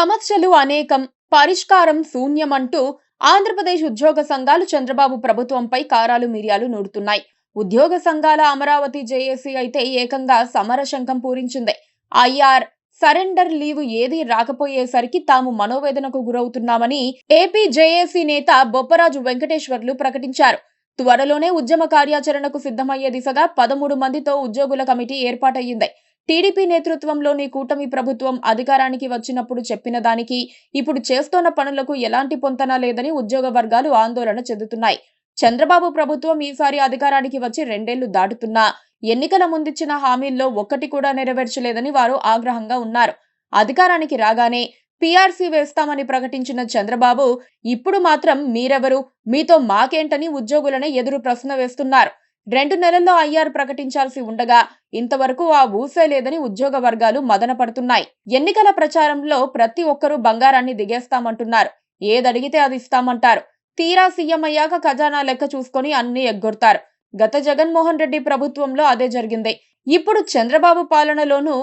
సమస్యలు అనేకం, పరిష్కారం శూన్యమంటూ ఆంధ్రప్రదేశ్ ఉద్యోగ సంఘాలు చంద్రబాబు ప్రభుత్వంపై కారాలు మిరియాలు నూరుతున్నాయి. ఉద్యోగ సంఘాల అమరావతి జేఏసీ అయితే ఏకంగా సమరశంఖం పూరించింది. ఐఆర్, సరెండర్ లీవ్ ఏదీ రాకపోయేసరికి తాము మనోవేదనకు గురవుతున్నామని ఏపీ జేఏసీ నేత బొప్పరాజు వెంకటేశ్వర్లు ప్రకటించారు. త్వరలోనే ఉద్యమ కార్యాచరణకు సిద్ధమయ్యే దిశగా 13 మందితో ఉద్యోగుల కమిటీ ఏర్పాటయ్యింది. టీడీపీ నేతృత్వంలోని కూటమి ప్రభుత్వం అధికారానికి వచ్చినప్పుడు చెప్పిన దానికి ఇప్పుడు చేస్తోన్న పనులకు ఎలాంటి పొంతన లేదని ఉద్యోగ వర్గాలు ఆందోళన చెందుతున్నాయి. చంద్రబాబు ప్రభుత్వం ఈసారి అధికారానికి వచ్చి 2 ఏళ్లు దాటుతున్నా ఎన్నికల ముందిచ్చిన హామీల్లో ఒక్కటి కూడా నెరవేర్చలేదని వారు ఆగ్రహంగా ఉన్నారు. అధికారానికి రాగానే పీఆర్సీ వేస్తామని ప్రకటించిన చంద్రబాబు ఇప్పుడు మాత్రం మీరెవరు, మీతో మాకేంటని ఉద్యోగులను ఎదురు ప్రశ్న వేస్తున్నారు. 2 నెలల్లో ఐఆర్ ప్రకటించాల్సి ఉండగా ఇంతవరకు ఆ ఊసే లేదని ఉద్యోగ వర్గాలు మదన పడుతున్నాయి. ఎన్నికల ప్రచారంలో ప్రతి ఒక్కరూ బంగారాన్ని దిగేస్తామంటున్నారు. ఏదడిగితే అది ఇస్తామంటారు. తీరా సీఎం అయ్యాక ఖజానా లెక్క చూసుకొని అన్ని ఎగ్గొడతారు. గత జగన్మోహన్ రెడ్డి ప్రభుత్వంలో అదే జరిగింది. ఇప్పుడు చంద్రబాబు పాలనలోనూ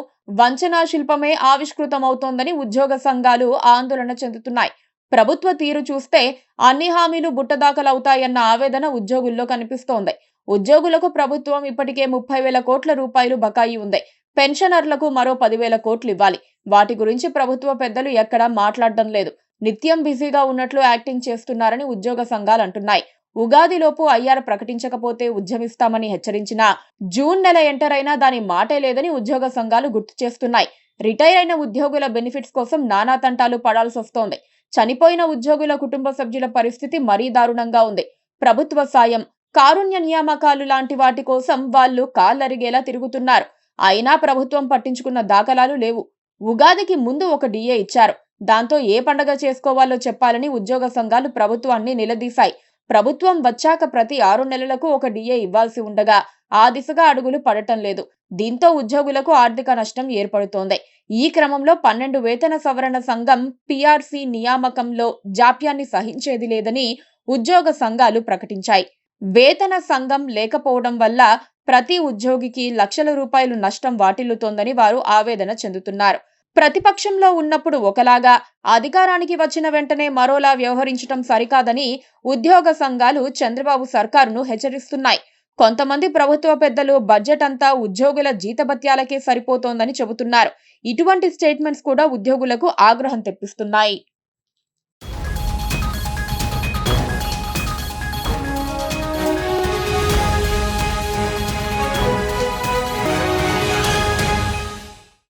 వంచనా శిల్పమే ఆవిష్కృతమవుతోందని ఉద్యోగ సంఘాలు ఆందోళన చెందుతున్నాయి. ప్రభుత్వ తీరు చూస్తే అన్ని హామీలు బుట్టదాఖలవుతాయన్న ఆవేదన ఉద్యోగుల్లో కనిపిస్తోంది. ఉద్యోగులకు ప్రభుత్వం ఇప్పటికే 30,000 కోట్ల రూపాయలు బకాయి ఉంది. పెన్షనర్లకు మరో 10,000 కోట్లు ఇవ్వాలి. వాటి గురించి ప్రభుత్వ పెద్దలు ఎక్కడా మాట్లాడడం లేదు. నిత్యం బిజీగా ఉన్నట్లు యాక్టింగ్ చేస్తున్నారని ఉద్యోగ సంఘాలు అంటున్నాయి. ఉగాదిలోపు ఐఆర్ ప్రకటించకపోతే ఉద్యమిస్తామని హెచ్చరించినా జూన్ నెల ఎంటర్ అయినా దాని మాటే లేదని ఉద్యోగ సంఘాలు గుర్తు చేస్తున్నాయి. రిటైర్ అయిన ఉద్యోగుల బెనిఫిట్స్ కోసం నానా తంటాలు పడాల్సొస్తోంది. చనిపోయిన ఉద్యోగుల కుటుంబ సభ్యుల పరిస్థితి మరీ దారుణంగా ఉంది. ప్రభుత్వ సాయం, కారుణ్య నియామకాలు లాంటి వాటి కోసం వాళ్లు కాళ్ళరిగేలా తిరుగుతున్నారు. అయినా ప్రభుత్వం పట్టించుకున్న దాఖలాలు లేవు. ఉగాదికి ముందు ఒక డిఏ ఇచ్చారు. దాంతో ఏ పండగ చేసుకోవాలో చెప్పాలని ఉద్యోగ సంఘాలు ప్రభుత్వాన్ని నిలదీశాయి. ప్రభుత్వం వచ్చాక ప్రతి 6 నెలలకు ఒక డిఏ ఇవ్వాల్సి ఉండగా ఆ దిశగా అడుగులు పడటం లేదు. దీంతో ఉద్యోగులకు ఆర్థిక నష్టం ఏర్పడుతోంది. ఈ క్రమంలో 12 వేతన సవరణ సంఘం పీఆర్సీ నియామకంలో జాప్యాన్ని సహించేది లేదని ఉద్యోగ సంఘాలు ప్రకటించాయి. వేతన సంఘం లేకపోవడం వల్ల ప్రతి ఉద్యోగికి లక్షల రూపాయలు నష్టం వాటిల్లుతోందని వారు ఆవేదన చెందుతున్నారు. ప్రతిపక్షంలో ఉన్నప్పుడు ఒకలాగా, అధికారానికి వచ్చిన వెంటనే మరోలా వ్యవహరించడం సరికాదని ఉద్యోగ సంఘాలు చంద్రబాబు సర్కారును హెచ్చరిస్తున్నాయి. కొంతమంది ప్రభుత్వ పెద్దలు బడ్జెట్ అంతా ఉద్యోగుల జీతభత్యాలకే సరిపోతోందని చెబుతున్నారు. ఇటువంటి స్టేట్మెంట్స్ కూడా ఉద్యోగులకు ఆగ్రహం తెప్పిస్తున్నాయి.